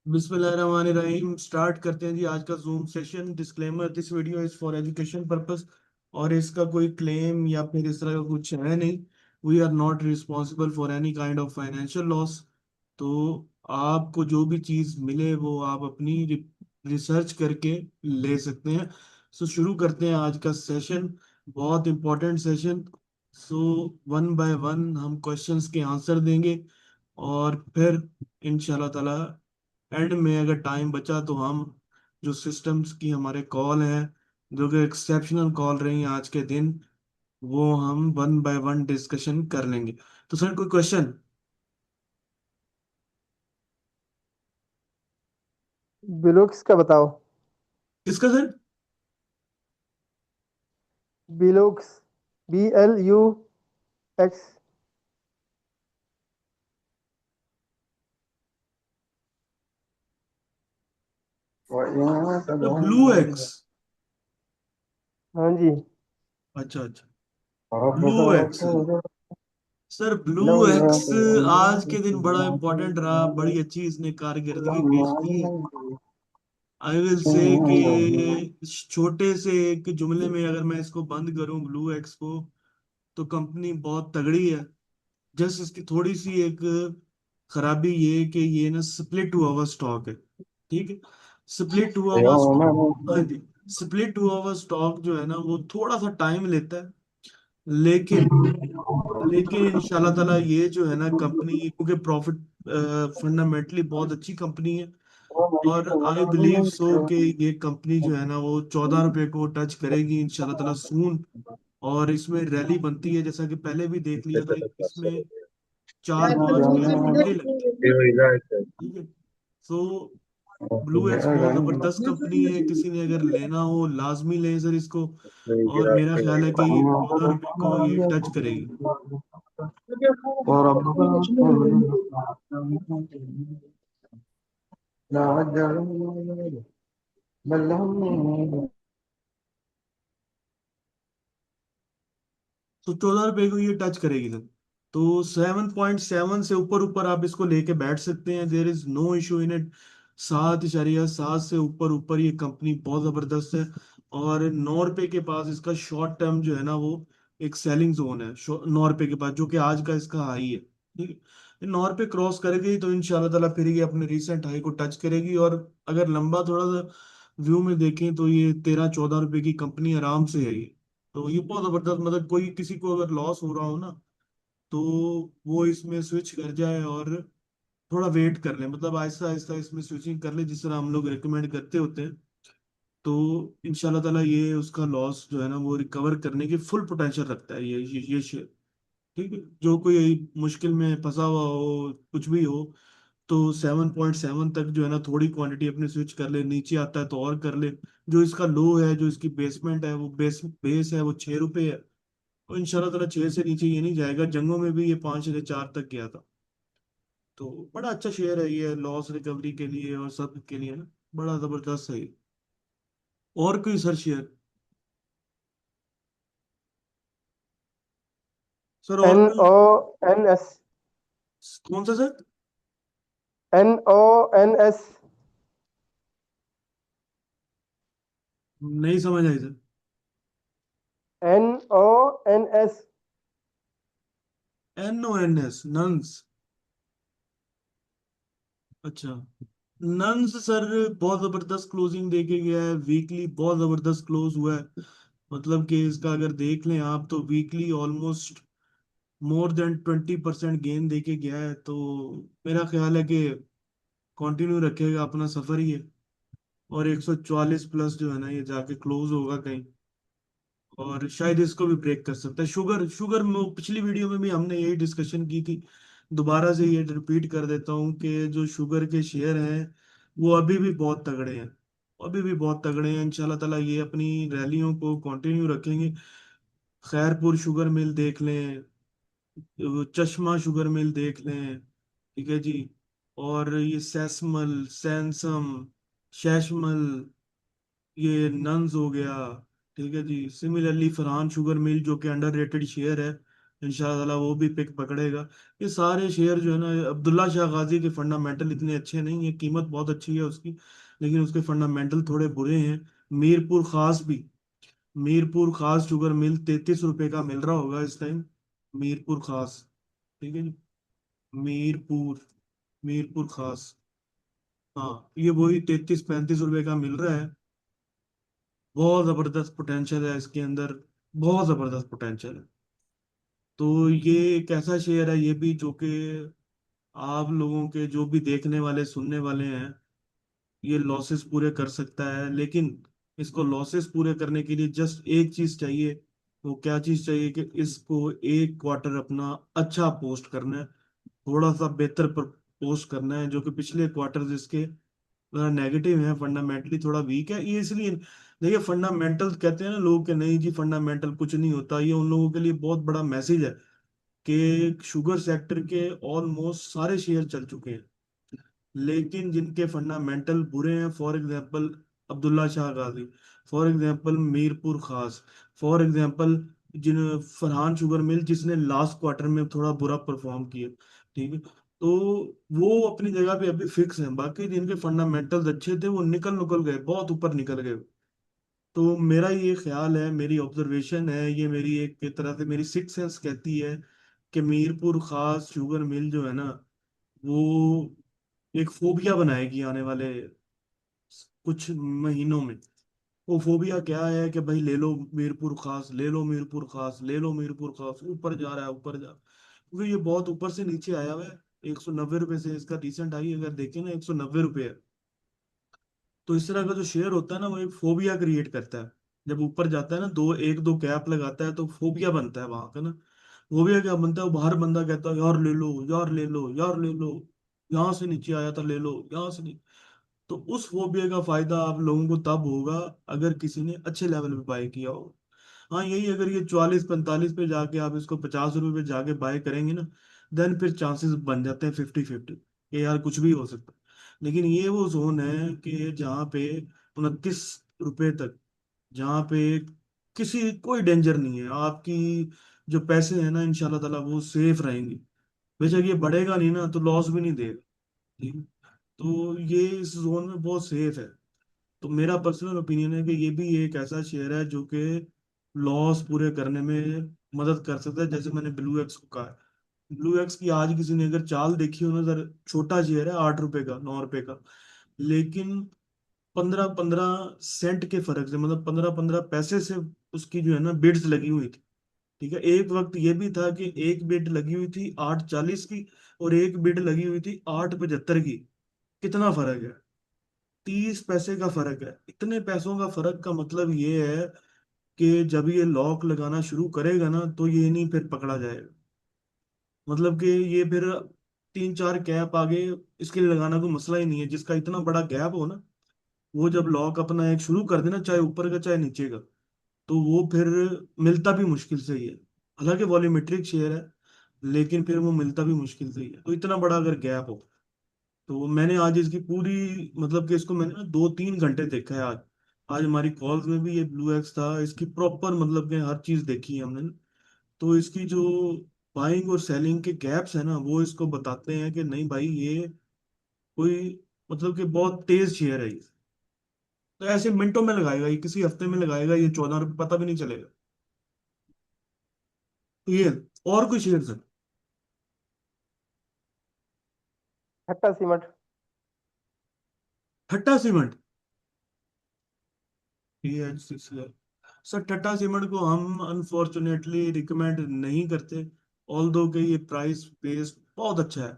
बिस्मिल्लाहिर्रहमानिर्रहीम। स्टार्ट करते हैं जी आज का zoom session. Disclaimer, this video is for education purpose और इसका कोई क्लेम या फिर इस तरह का कुछ है नहीं। We are not responsible for any kind of financial loss. तो आपको जो भी चीज़ मिले वो आप अपनी रिसर्च करके ले सकते हैं। सो शुरू करते हैं आज का सेशन, बहुत important session. So one by one हम क्वेश्चंस के आंसर देंगे और फिर इंशाल्लाह ताला एंड में अगर टाइम बचा तो हम जो सिस्टम्स की हमारे कॉल हैं, जो कि एक्सेप्शनल कॉल रही हैं आज के दिन, वो हम वन बाय वन डिस्कशन कर लेंगे। तो सर कोई क्वेश्चन? बिलुक्स का बताओ। किसका सर? बिलुक्स, BLUX। Blue x. हाँ जी। अच्छा अच्छा, blue x. Sir blue x आज के दिन बड़ा इंपॉर्टेंट रहा, बड़ी अच्छी इसने कारकर्दगी पेश की है। आई विल से कि छोटे से एक जुमले में अगर मैं इसको बंद करूं ब्लू एक्स को, तो कंपनी बहुत तगड़ी है। जस्ट इसकी थोड़ी सी एक खराबी ये है कि ये ना स्प्लिट हुआ हुआ स्टॉक है। ठीक है, स्प्लिट हुआ हुआ स्टॉक। हाँ जी, स्प्लिट हुआ हुआ स्टॉक जो है ना वो थोड़ा सा टाइम लेता है, लेकिन लेकिन इंशाल्लाह ताला ये जो है ना कंपनी, क्योंकि प्रॉफिट फंडामेंटली बहुत अच्छी कंपनी है, और आई बिलीव सो कि ये कंपनी जो है ना वो 14 रुपए को टच करेगी इंशाल्लाह ताला सून। और इसमें रैली बनती है, जैसा कि पहले भी देख लिया था, इसमें 4-5 कैंडल पक्के लगते हैं। ठीक है। सो ब्लू एक्स बहुत जबरदस्त कंपनी है, किसी ने अगर लेना हो लाजमी लें सर इसको। और मेरा ख्याल है कि 14 रुपए को ये टच करेगी। तो 14 रुपए को ये टच करेगी सर। तो 7.7 से ऊपर ऊपर आप इसको लेके बैठ सकते हैं, there is no issue in it. 7.7 से ऊपर ऊपर ये कंपनी बहुत जबरदस्त है। और 9 रुपए के पास इसका शॉर्ट टर्म जो है ना वो एक सेलिंग जोन है। 9 रुपए के पास, जो कि आज का इसका हाई है। ठीक है, ये 9 रुपए क्रॉस करेगी तो इंशाल्लाह ताला फिर ये अपने रिसेंट हाई को टच करेगी। और अगर लंबा थोड़ा सा व्यू में देखें तो ये 13-14 रुपए की कंपनी आराम से है ये। तो ये बहुत जबरदस्त, मतलब कोई किसी को अगर लॉस हो रहा हो ना, तो वो इसमें स्विच कर जाए और थोड़ा वेट कर ले, मतलब आहिस्ता आहिस्ता इसमें स्विचिंग कर ले, जिस तरह हम लोग रिकमेंड करते होते हैं। तो इंशाल्लाह ताला ये उसका लॉस जो है ना वो रिकवर करने की फुल पोटेंशियल रखता है ये शेयर। ठीक है, जो कोई मुश्किल में फंसा हुआ हो, कुछ भी हो, तो 7.7 तक जो है ना थोड़ी क्वांटिटी अपनी स्विच कर ले, नीचे आता है तो और कर ले। जो इसका लो है, जो इसकी बेसमेंट है, वो बेस है वो 6 रुपए है। तो इंशाल्लाह ताला 6 से नीचे ये नहीं जाएगा। जंगों में भी ये 5 से 4 तक गया था। तो बड़ा अच्छा शेयर है ये, लॉस रिकवरी के लिए और सब के लिए ना बड़ा जबरदस्त है ये। और कोई सर शेयर? सर और कोई? NONS। कौन सा सर? NONS। नहीं समझ आई सर। NONS। NONS, nuns. अच्छा, नन्स सर बहुत जबरदस्त क्लोजिंग देके गया है, वीकली बहुत जबरदस्त क्लोज हुआ है। मतलब कि इसका अगर देख लें आप तो weekly almost more than 20% gain देके गया है। तो मेरा ख्याल है कि कंटिन्यू रखेगा अपना सफर ही है। और 144 प्लस जो है ना ये जाके क्लोज होगा कहीं, और शायद इसको भी ब्रेक कर सकता है। शुगर शुगर में पिछली वीडियो में भी हमने यही डिस्कशन की थी। दोबारा से ये रिपीट कर देता हूँ कि जो शुगर के शेयर हैं वो अभी भी बहुत तगड़े हैं। अभी भी बहुत तगड़े हैं, इंशाल्लाह ताला ये अपनी रैलियों को कंटिन्यू रखेंगे। खैरपुर शुगर मिल देख लें, चश्मा शुगर मिल देख लें। ठीक है जी। और ये सैसमल, सैनसम, शैशमल, ये नन्स हो गया। ठीक है जी। सिमिलरली फरहान शुगर मिल जो कि अंडर रेटेड शेयर है, इंशाल्लाह ताला वो भी पिक पकड़ेगा। ये सारे शेयर जो है ना, अब्दुल्ला शाह गाजी के फंडामेंटल इतने अच्छे नहीं है, कीमत बहुत अच्छी है उसकी, लेकिन उसके फंडामेंटल थोड़े बुरे हैं। मीरपुर खास भी, मीरपुर खास शुगर मिल 33 रुपए का मिल रहा होगा इस टाइम, मीरपुर खास, ठीक है जी, मीरपुर, मीरपुर खास, हाँ ये वही 33-35 रुपए का मिल रहा है। बहुत जबरदस्त पोटेंशियल है इसके अंदर, बहुत जबरदस्त पोटेंशियल है। तो ये एक ऐसा शेयर है ये भी, जो कि आप लोगों के जो भी देखने वाले सुनने वाले हैं, ये लॉसेस पूरे कर सकता है। लेकिन इसको लॉसेस पूरे करने के लिए जस्ट एक चीज चाहिए। वो क्या चीज चाहिए? कि इसको एक क्वार्टर अपना अच्छा पोस्ट करना है, थोड़ा सा बेहतर पर पोस्ट करना है। जो कि पिछले क्वार्टर इसके नेगेटिव है, फंडामेंटली थोड़ा वीक है ये, इसलिए देखिए फंडामेंटल कहते हैं ना लोग कि नहीं जी फंडामेंटल कुछ नहीं होता, ये उन लोगों के लिए बहुत बड़ा मैसेज है कि शुगर सेक्टर के ऑलमोस्ट सारे शेयर चल चुके हैं, लेकिन जिनके फंडामेंटल बुरे हैं, for example Abdullah Shah Ghazi, for example Mirpur Khas, for example जिन फरहान शुगर मिल जिसने लास्ट क्वार्टर में थोड़ा बुरा परफॉर्म किया, ठीक है, तो वो अपनी जगह पे अभी फिक्स हैं। बाकी जिनके फंडामेंटल्स अच्छे थे वो निकल निकल गए, बहुत ऊपर निकल गए। तो मेरा ये ख्याल है, मेरी ऑब्जर्वेशन है, ये मेरी एक तरह से मेरी सिक्स सेंस कहती है कि मीरपुर खास शुगर मिल जो है ना, वो एक फोबिया बनाएगी आने वाले कुछ महीनों में। वो फोबिया क्या है? कि भाई ले लो मीरपुर खास, ले लो मीरपुर खास, ले लो मीरपुर खास, ऊपर जा रहा है ऊपर जा, क्योंकि ये बहुत ऊपर से नीचे आया हुआ है। 190 रुपए से इसका रिसेंट आई अगर देखें ना, 190 रुपये है। तो इस तरह का जो शेयर होता है ना, वो एक फोबिया क्रिएट करता है। जब ऊपर जाता है ना, दो एक दो कैप लगाता है, तो फोबिया बनता है वहां का ना। फोबिया क्या बनता है? वो बाहर बंदा कहता है यार ले लो, यार ले लो, यार ले लो, यहाँ से नीचे आया था ले लो, यहाँ से नहीं। तो उस फोबिया का फायदा आप लोगों को तब होगा अगर किसी ने अच्छे लेवल पे बाय किया हो। हाँ यही, अगर ये 44-45 पे जाके आप इसको 50 रुपए पे जाके बाय करेंगे ना, देन फिर चांसेस बन जाते हैं 50-50, ये यार कुछ भी हो सकता है। लेकिन ये वो जोन है कि जहाँ पे 29 रुपए तक, जहाँ पे किसी कोई डेंजर नहीं है, आपकी जो पैसे हैं ना इंशाल्लाह ताला वो सेफ रहेंगे। बेशक ये बढ़ेगा नहीं ना तो लॉस भी नहीं देगा, ठीक है? तो ये इस जोन में बहुत सेफ है। तो मेरा पर्सनल ओपिनियन है कि ये भी एक ऐसा शेयर है जो कि लॉस पूरे करने में मदद कर सकता है। जैसे मैंने ब्लू एक्स को कहा, ब्लू एक्स की आज किसी ने अगर चाल देखी हो ना सर, छोटा शेयर है 8 रुपए का, 9 रुपए का, लेकिन 15-15 सेंट के फर्क से, मतलब 15-15 पैसे से उसकी जो है ना बिड्स लगी हुई थी, ठीक है। एक वक्त ये भी था कि एक बिड लगी हुई थी 8.40 की, और एक बिड लगी हुई थी 8.75 की। कितना फर्क है? 30 पैसे का फर्क है। इतने पैसों का फर्क का मतलब ये है कि जब ये लॉक लगाना शुरू करेगा ना, तो ये नहीं फिर पकड़ा जाएगा। मतलब कि ये फिर 3-4 कैप आगे इसके लिए लगाना कोई मसला ही नहीं है। जिसका इतना बड़ा गैप हो ना, वो जब लॉक अपना एक शुरू कर देना, चाहे ऊपर का चाहे नीचे का, तो वो फिर मिलता भी मुश्किल से ही है। हालांकि वॉल्यूमेट्रिक शेयर है, लेकिन फिर वो मिलता भी मुश्किल से ही है। तो इतना बड़ा अगर गैप हो, तो मैंने आज इसकी पूरी, मतलब कि इसको मैंने ना 2-3 घंटे देखा है आज। आज हमारी कॉल्स में भी ये ब्लू एक्स था, इसकी प्रॉपर मतलब कि हर चीज देखी है हमने। तो इसकी जो बाइंग और सेलिंग के गैप्स है ना, वो इसको बताते हैं कि नहीं भाई ये कोई, मतलब कि बहुत तेज शेयर है ये। तो ऐसे मिनटों में लगाएगा ये, किसी हफ्ते में लगाएगा ये 14 रुपये, पता भी नहीं चलेगा। तो ये, और कोई शेयर सर? हट्टा cement. Thatta cement, THCCL। Sir Tata cement को हम अनफॉर्चुनेटली रिकमेंड नहीं करते, ऑल्दो के ये प्राइस बेस बहुत अच्छा है,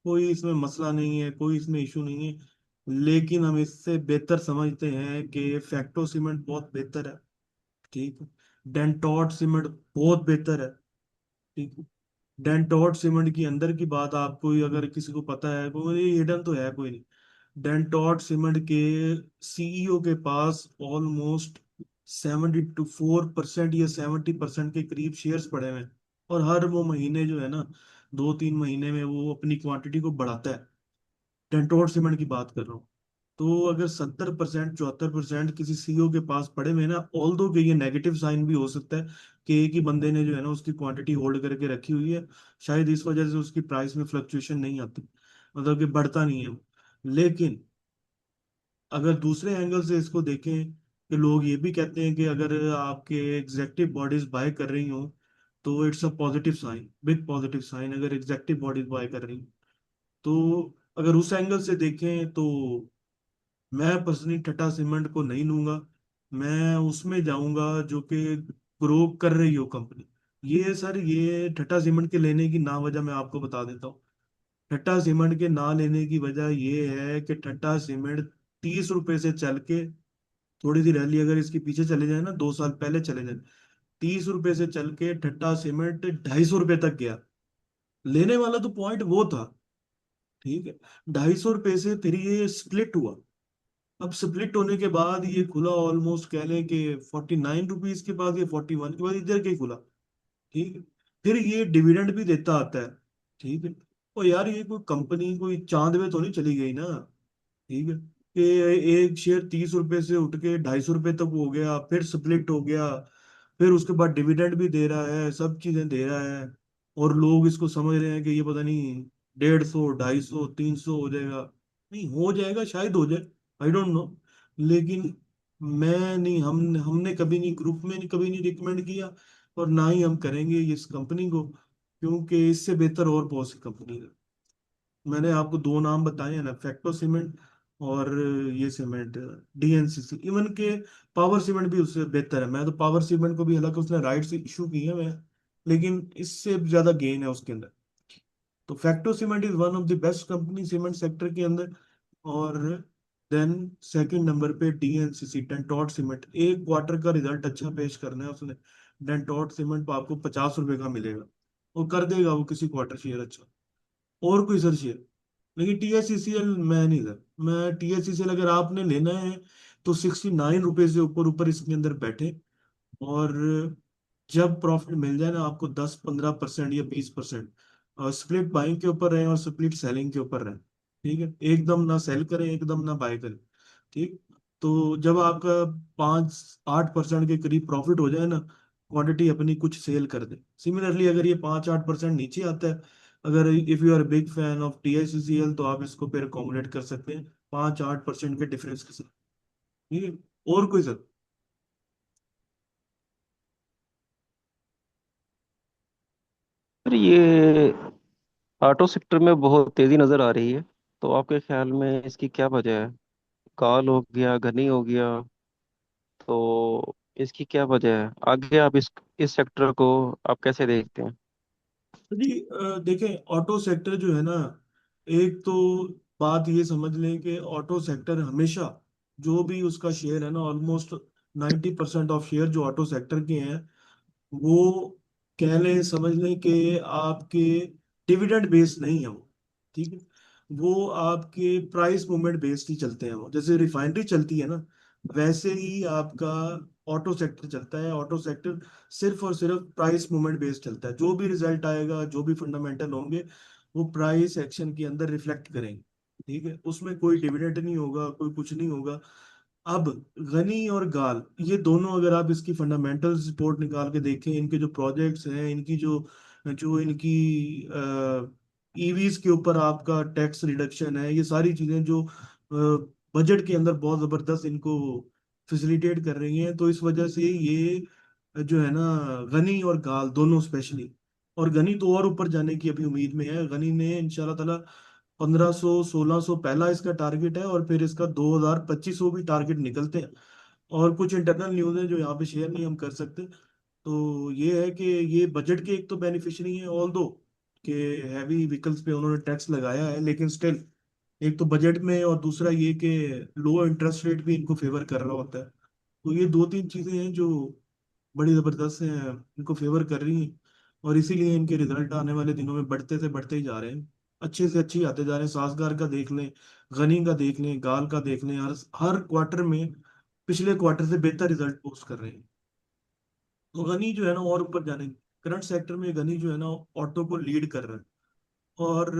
कोई इसमें मसला नहीं है, कोई इसमें इशू नहीं है। लेकिन हम इससे बेहतर समझते हैं कि फैक्टो सीमेंट बहुत बेहतर है, ठीक है। डेंटोट सीमेंट बहुत बेहतर है, ठीक है। डेंटोट सीमेंट की अंदर की बात आपको ही अगर किसी को पता है, कोई हिडन तो है कोई नहीं। डेंटोट सीमेंट के सीईओ के पास ऑलमोस्ट 74% या 70% के करीब शेयर्स पड़े हुए हैं, और हर वो महीने जो है ना, 2-3 महीने में वो अपनी क्वांटिटी को बढ़ाता है। डेंटोट सीमेंट की बात कर रहा हूँ। तो अगर 70% 74% किसी सीईओ के पास पड़े हुए हैं ना, ऑल दो कि ये नेगेटिव साइन भी हो सकता है कि एक ही बंदे ने जो है ना उसकी क्वांटिटी होल्ड करके रखी हुई है, शायद इस वजह से उसकी प्राइस में फ्लक्चुएशन नहीं आती, मतलब कि बढ़ता नहीं है। लेकिन अगर दूसरे एंगल से इसको देखें कि लोग ये भी कहते हैं कि अगर आपके एग्जेक्टिव बॉडीज बाय कर रही हो तो it's a positive sign, big positive sign, अगर एग्जेक्टिव बॉडीज बाय कर रही हो। तो अगर उस एंगल से देखें तो मैं पर्सनली टाटा सीमेंट को नहीं लूंगा। मैं उसमें जाऊंगा जो कि ग्रो कर रही हो कंपनी। ये सर, ये टाटा सीमेंट के लेने की ना वजह मैं आपको बता देता हूँ। टाटा सीमेंट के ना लेने की वजह ये है कि टाटा सीमेंट 30 रुपए से चल के, थोड़ी सी रैली अगर इसके पीछे चले जाए ना, 2 साल पहले चले जाए, 30 रुपए से चल के टाटा सीमेंट 250 रुपए तक गया। लेने वाला तो पॉइंट वो था, ठीक है। 250 रुपए से फिर ये स्प्लिट हुआ। अब स्प्लिट होने के बाद ये खुला ऑलमोस्ट कह लें कि 49 रुपीज के बाद, या 41 के बाद इधर के ही खुला, ठीक है। फिर ये डिविडेंड भी देता आता है, ठीक है। और यार ये कोई कंपनी कोई चांद में तो नहीं चली गई ना, ठीक है, कि एक शेयर 30 रुपए से उठ के 250 रुपए तक हो गया, फिर स्प्लिट हो गया, फिर उसके बाद डिविडेंड भी दे रहा है, सब चीजें दे रहा है, और लोग इसको समझ रहे हैं कि ये पता नहीं 150 250 300 हो जाएगा। नहीं हो जाएगा, शायद हो जाए, आई डोंट नो। लेकिन मैं नहीं, हमने कभी नहीं, ग्रुप में नहीं, कभी नहीं रिकमेंड किया, और ना ही हम करेंगे इस कंपनी को, क्योंकि इससे बेहतर और बहुत सी कंपनी है। मैंने आपको दो नाम बताए हैं ना, फैक्टो सीमेंट और ये सीमेंट डीएनसीसी, इवन के पावर सीमेंट भी उससे बेहतर है। मैं तो पावर सीमेंट को भी, हालांकि उसने राइट्स इशू की है मैं, लेकिन इससे ज्यादा गेन है उसके अंदर। तो facto cement is one of the best company cement sector के अंदर। और देन सेकंड नंबर पे डीएनसीसी, डेंटोट सीमेंट, एक क्वार्टर का रिजल्ट अच्छा पेश करना है उसने। डेंटोट सीमेंट को आपको 50 रुपए का मिलेगा, वो कर देगा वो किसी क्वार्टर शेयर अच्छा। और कोई सर शेयर, लेकिन टीएससीसीएल मैं नहीं सर। मैं टीएससीसीएल अगर आपने लेना है तो 69 रुपए से ऊपर ऊपर इसके अंदर बैठे, और जब प्रॉफिट मिल जाए ना आपको 10 15% या 20%, स्प्लिट बाइंग के ऊपर रहे और स्प्लिट सेलिंग के ऊपर रहे, ठीक है। एकदम ना सेल करें, एकदम ना बाय करें, ठीक। तो जब आपका 5 8% के करीब प्रॉफिट हो जाए ना, क्वांटिटी अपनी कुछ सेल कर दे। सिमिलरली अगर ये 5 8% नीचे आता है, अगर if you are big fan of TSCCL तो आप इसको फिर अकोमोडेट कर सकते हैं 5 8% के डिफरेंस के साथ, ठीक है। और कोई सर? फिर ये ऑटो सेक्टर में बहुत तेजी नजर आ रही है, तो आपके ख्याल में इसकी क्या वजह है? काल हो गया, घनी हो गया, तो इसकी क्या वजह है? आगे आप इस सेक्टर को आप कैसे देखते हैं? तो जी देखें, ऑटो सेक्टर जो है ना, एक तो बात ये समझ लें कि ऑटो सेक्टर हमेशा, जो भी उसका शेयर है ना, ऑलमोस्ट 90% ऑफ शेयर जो ऑटो सेक्टर के हैं, वो कह लें, समझ लें कि आपके डिविडेंड बेस्ड नहीं है वो, ठीक है। वो आपके प्राइस मूवमेंट बेस्ड ही चलते हैं। वो जैसे रिफाइनरी चलती है ना, वैसे ही आपका ऑटो सेक्टर चलता है। ऑटो सेक्टर सिर्फ और सिर्फ प्राइस मूवमेंट बेस्ड चलता है। जो भी रिजल्ट आएगा, जो भी फंडामेंटल होंगे, वो प्राइस एक्शन के अंदर रिफ्लेक्ट करेंगे, ठीक है। उसमें कोई डिविडेंड नहीं होगा, कोई कुछ नहीं होगा। अब गनी और गाल, ये दोनों अगर आप इसकी फंडामेंटल रिपोर्ट निकाल के देखें, इनके जो प्रोजेक्ट्स हैं, इनकी जो जो इनकी ईवीज के ऊपर आपका टैक्स रिडक्शन है, ये सारी चीजें जो बजट के अंदर बहुत जबरदस्त इनको फैसिलिटेट कर रही हैं, तो इस वजह से ये जो है ना, गनी और गाल दोनों स्पेशली, और गनी तो और ऊपर जाने की अभी उम्मीद में है। गनी ने इंशाल्लाह ताला 1500 1600 पहला इसका टारगेट है, और फिर इसका 2000 2500 भी टारगेट निकलते हैं। और कुछ इंटरनल न्यूज़ है जो यहाँ पे शेयर नहीं हम कर सकते। तो ये है कि ये बजट के एक तो बेनिफिशियरी है, ऑल दो कि हैवी व्हीकल्स पे उन्होंने टैक्स लगाया है, लेकिन स्टिल एक तो बजट में, और दूसरा ये कि लो इंटरेस्ट रेट भी इनको फेवर कर रहा होता है। तो ये दो तीन चीजें हैं जो बड़ी जबरदस्त हैं, इनको फेवर कर रही हैं, और इसीलिए इनके रिजल्ट आने वाले दिनों में बढ़ते से बढ़ते ही जा रहे हैं, अच्छे से अच्छे ही आते जा रहे हैं। सासगार का देख लें, गनी का देख लें, गाल का देख लें, हर हर क्वार्टर में पिछले क्वार्टर से बेहतर रिजल्ट पोस्ट कर रहे हैं। तो गनी जो है ना और ऊपर जाने, करंट सेक्टर में गनी जो है ना ऑटो को लीड कर रहा है। और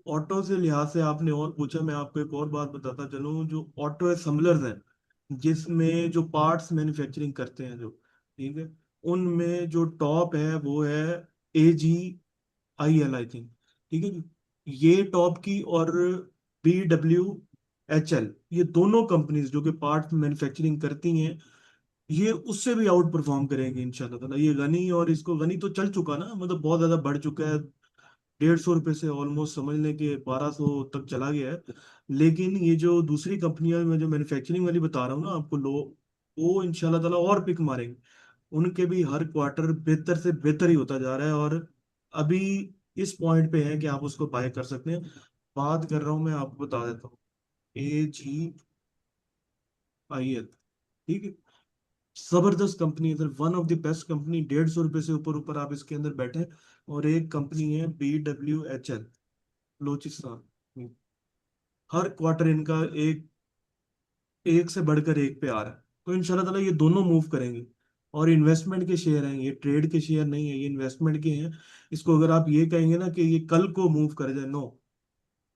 ऑटो से लिहाज से आपने और पूछा, मैं आपको एक और बात बताता चलूं, जो ऑटो असेंबलर्स हैं जिसमें जो पार्ट्स मैन्युफैक्चरिंग करते हैं जो, ठीक है, उनमें जो टॉप है वो है AGIL, आई थिंक, ठीक है जी। ये टॉप की, और BWHL, ये दोनों कंपनीज जो कि पार्ट मैन्युफैक्चरिंग करती हैं, ये उससे भी आउट परफॉर्म करेंगे इंशाल्लाह ताला। ये गनी, और इसको गनी तो चल चुका ना, मतलब बहुत ज्यादा बढ़ चुका है, 150 रुपये से ऑलमोस्ट समझ लें कि 1200 तक चला गया है। लेकिन ये जो दूसरी कंपनियां, मैं जो मैन्युफैक्चरिंग वाली बता रहा हूँ ना आपको, लो, वो इंशाल्लाह ताला और पिक मारेंगे। उनके भी हर क्वार्टर बेहतर से बेहतर ही होता जा रहा है, और अभी इस पॉइंट पे है कि आप उसको बाय कर सकते हैं। बात कर रहा हूँ, मैं आपको बता देता हूँ, AGIL, ठीक है, जबरदस्त कंपनी है sir, one of the best company, 150 रुपये से ऊपर ऊपर आप इसके अंदर बैठे। और एक कंपनी है BWHL, बलोचिस्तान, हर क्वार्टर इनका एक एक से बढ़कर एक पे आ रहा है। तो इंशाल्लाह ताला ये दोनों मूव करेंगे। और इन्वेस्टमेंट के शेयर हैं, ये ट्रेड के शेयर नहीं है, ये इन्वेस्टमेंट के हैं। इसको अगर आप ये कहेंगे ना कि ये कल को मूव कर जाए, नो,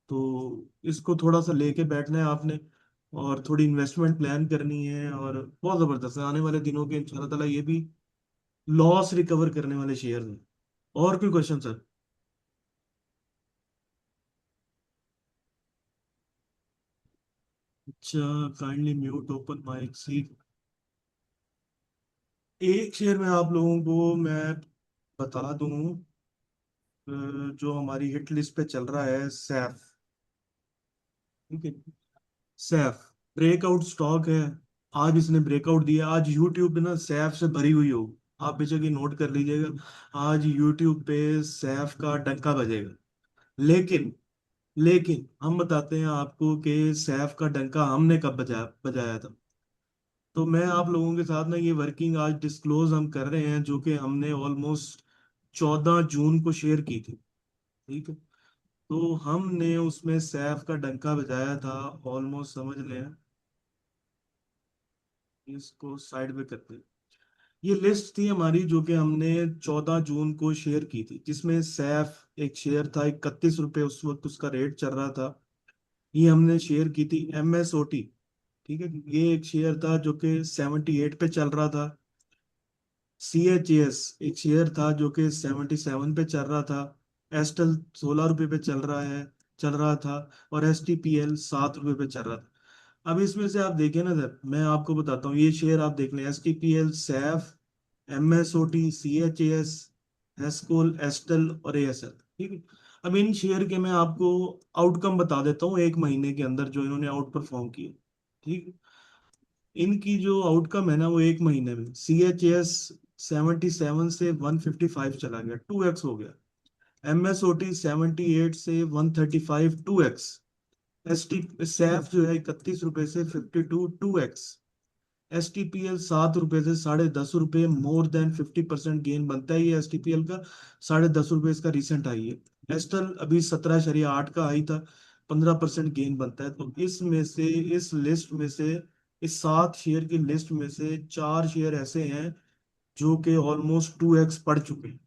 तो इसको थोड़ा सा लेके बैठना है आपने, और थोड़ी इन्वेस्टमेंट प्लान करनी है, और बहुत जबरदस्त है आने वाले दिनों के इंशाल्लाह ताला, ये भी लॉस रिकवर करने वाले शेयर हैं। और कोई क्वेश्चन सर? अच्छा, काइंडली म्यूट ओपन माइक सी। एक शेयर में आप लोगों को मैं बता दूं, जो हमारी हिट लिस्ट पे चल रहा है, सैफ, ठीक है, सैफ ब्रेकआउट स्टॉक है। आज इसने ब्रेकआउट दिया, आज यूट्यूब पे ना सैफ से भरी हुई हो, आप बेशक ये नोट कर लीजिएगा, आज यूट्यूब पे सैफ का डंका बजेगा। लेकिन लेकिन हम बताते हैं आपको कि सैफ का डंका हमने कब बजाया बजाया था। तो मैं आप लोगों के साथ ना ये वर्किंग आज डिस्क्लोज हम कर रहे हैं, जो कि हमने ऑलमोस्ट 14 जून को शेयर की थी, ठीक है। तो हमने उसमें सैफ का डंका बजाया था, ऑलमोस्ट समझ लें, इसको साइड पे करते हैं। ये लिस्ट थी हमारी जो कि हमने 14 जून को शेयर की थी, जिसमें सैफ एक शेयर था, 31 रुपये उस वक्त उसका रेट चल रहा था। ये हमने शेयर की थी। MSOT, ठीक है, ये एक शेयर था जो कि 78 पे चल रहा था। CHAS एक शेयर था जो कि 77 पे चल रहा था। एस्टल 16 रुपये पे चल रहा था। और STPL 7 रुपये पे चल रहा था। अब इसमें से आप देखें ना सर, मैं आपको बताता हूँ, ये शेयर आप देख लें, STPL, सैफ, MSOT, CHAS, एस्कोल, एस्टल और ASL, ठीक है। अब इन शेयर के मैं आपको आउटकम बता देता हूँ, एक महीने के अंदर जो इन्होंने आउट परफॉर्म किया, ठीक है। इनकी जो आउटकम है ना, वो एक महीने में CHS 77 से 155 चला गया, 2x हो गया। MSOT 78 से 135, 2x। ST सैफ जो है 31 रुपए से 52, 2x। STPL 7 रुपए से ₹10.5, मोर देन 50% गेन बनता है ये STPL का। ₹10.5 इसका रिसेंट हाई है। एस्टल अभी 17.8 का हाई था, 15% गेन बनता है। तो इसमें से, इस लिस्ट में से, इस 7 शेयर की लिस्ट में से 4 शेयर ऐसे हैं जो कि ऑलमोस्ट 2x पढ़ चुके हैं,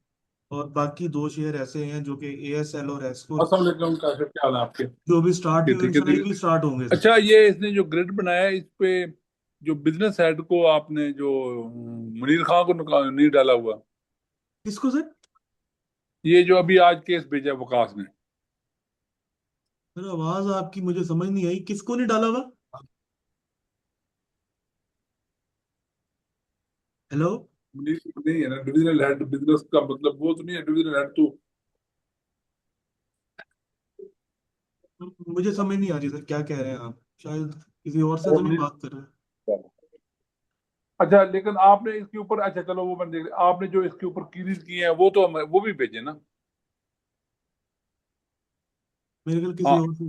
और बाकी 2 शेयर ऐसे हैं जो कि ASL और एस्को, अस्सलाम वालेकुम, काशिफ, क्या हाल है आपके? जो भी स्टार्ट नहीं ठीक हुए, ठीक है, इंशाल्लाह ठीक ये भी है। स्टार्ट होंगे सर। अच्छा, ये इसने जो ग्रिड बनाया है, इस पे जो बिजनेस हेड को आपने जो मुनीर खान को नहीं डाला हुआ, किसको सर? ये जो अभी आज केस भेजा वकास ने। सर आवाज आपकी मुझे समझ नहीं आई, किसको नहीं डाला हुआ? हेलो? मुनीर नहीं है ना डिविजनल हेड, बिजनेस का मतलब वो तो नहीं है डिविजनल हेड तो। मुझे समझ नहीं आ रही सर, क्या कह रहे हैं आप? शायद किसी और से वो तो नहीं मुनीर। बात कर रहे हैं? अच्छा, लेकिन आपने इसके ऊपर, अच्छा चलो वो मैंने देख लिया, आपने जो इसके ऊपर कीरीज किए हैं वो तो हमें वो भी भेजे ना। मेरे ख्याल किसी हाँ। और से।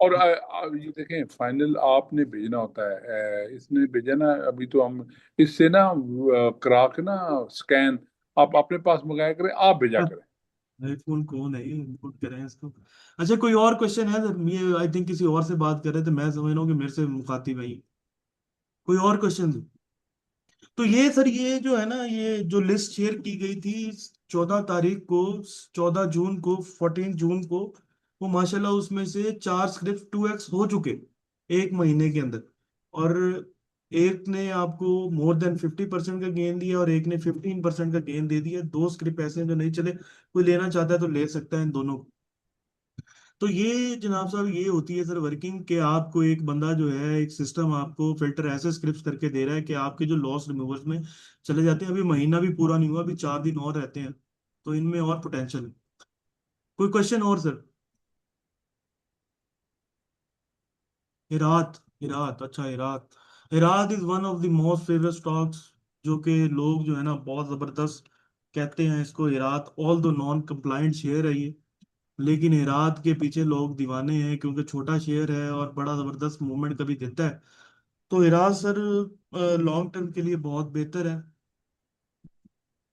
और ये देखें, फाइनल आपने भेजना होता है। इसने भेजा ना अभी तो हम इससे ना करा के ना स्कैन आप अपने पास मंगाया करें, आप भेजा करें। आईफोन कौन है ये, इनपुट करें इसको। अच्छा, कोई और क्वेश्चन है सर? ये आई थिंक किसी और से बात कर रहे थे, मैं समझ रहा हूँ कि मेरे से मुखातिब है ये। कोई और क्वेश्चन? तो ये सर, ये जो है ना, ये जो लिस्ट शेयर की गई थी, 14 तारीख को, 14 जून को, 14 जून को वो माशाल्लाह उसमें से 4 स्क्रिप्ट 2x हो चुके एक महीने के अंदर। और एक ने आपको मोर देन 50% का गेन दिया और एक ने 15% का गेन दे दिया। दो स्क्रिप्ट ऐसे हैं जो नहीं चले, कोई लेना चाहता है तो ले सकता है इन दोनों को। तो ये जनाब साहब ये होती है सर वर्किंग, कि आपको एक बंदा जो है, एक सिस्टम आपको फिल्टर ऐसे स्क्रिप्ट करके दे रहा है कि आपके जो लॉस रिमूवर्स में चले जाते हैं। अभी महीना भी पूरा नहीं हुआ, अभी 4 दिन और रहते हैं, तो इनमें और पोटेंशियल है। कोई क्वेश्चन और सर? हिरात, हिरात, अच्छा Herat. Herat is one of the most favourite stocks, जो कि लोग जो है ना बहुत जबरदस्त कहते हैं इसको। हिरात ऑल दो नॉन कंप्लाइंट शेयर है ये, लेकिन हिरात के पीछे लोग दीवाने हैं क्योंकि छोटा शेयर है और बड़ा जबरदस्त मूवमेंट कभी देता है। तो हिरात सर लॉन्ग टर्म के लिए बहुत बेहतर है।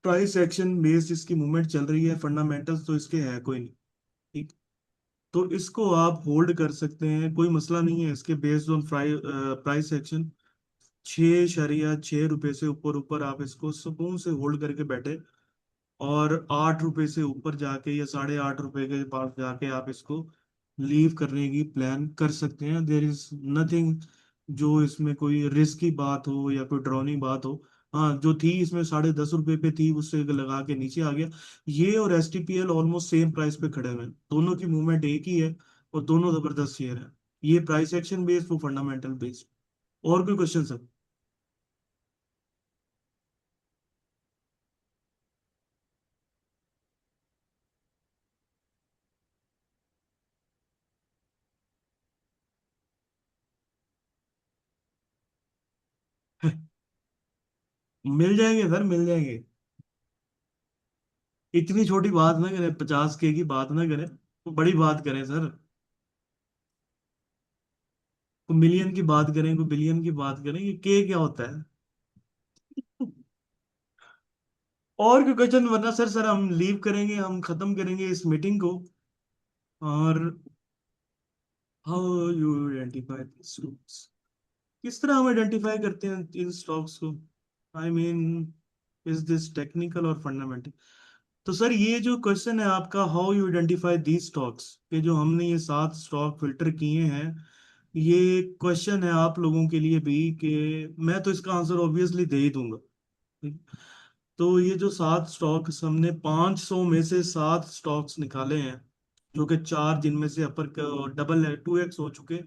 प्राइस एक्शन बेस्ड इसकी मूवमेंट चल रही है, फंडामेंटल्स तो इसके है कोई नहीं। ठीक। तो इसको आप होल्ड कर सकते हैं, कोई मसला नहीं है इसके, बेस्ड ऑन प्राइस एक्शन। 6.6 रुपए से ऊपर ऊपर आप इसको सुकून से होल्ड करके बैठे, और 8 रुपए से ऊपर जाके या 8.5 रुपए के पास जाके आप इसको लीव करने की प्लान कर सकते हैं। देर इज नथिंग जो इसमें कोई रिस्क की बात हो या कोई डरावनी बात हो। हाँ, जो थी इसमें 10.5 रुपए पे थी, उससे लगा के नीचे आ गया। ये और एसटीपीएल ऑलमोस्ट सेम प्राइस पे खड़े हुए हैं, दोनों की मूवमेंट एक ही है और दोनों जबरदस्त शेयर है। ये प्राइस एक्शन बेस्ड, वो फंडामेंटल बेस्ड। और कोई क्वेश्चन सर? मिल जाएंगे सर, मिल जाएंगे। इतनी छोटी बात ना करें, 50K की बात ना करें, तो बड़ी बात करें सर। को मिलियन की बात करें, को बिलियन की बात करें, ये के क्या होता है? और कोई क्वेश्चन? वरना सर, हम लीव करेंगे, हम खत्म करेंगे इस मीटिंग को। और हाउ यू आइडेंटिफाई स्टॉक्स, किस तरह हम आइडेंटिफाई करते हैं इन स्टॉक्स को? I mean, is this technical और फंडामेंटल? तो सर ये जो क्वेश्चन है आपका, how you identify the stocks, के जो हमने ये 7 स्टॉक फिल्टर किए हैं, ये क्वेश्चन है आप लोगों के लिए भी, कि मैं तो इसका आंसर ऑब्वियसली दे ही दूंगा। ठीक। तो ये जो 7 स्टॉक्स, हमने 500 में से 7 स्टॉक्स निकाले हैं, जो कि 4 जिनमें से अपर डबल है, 2x हो चुके,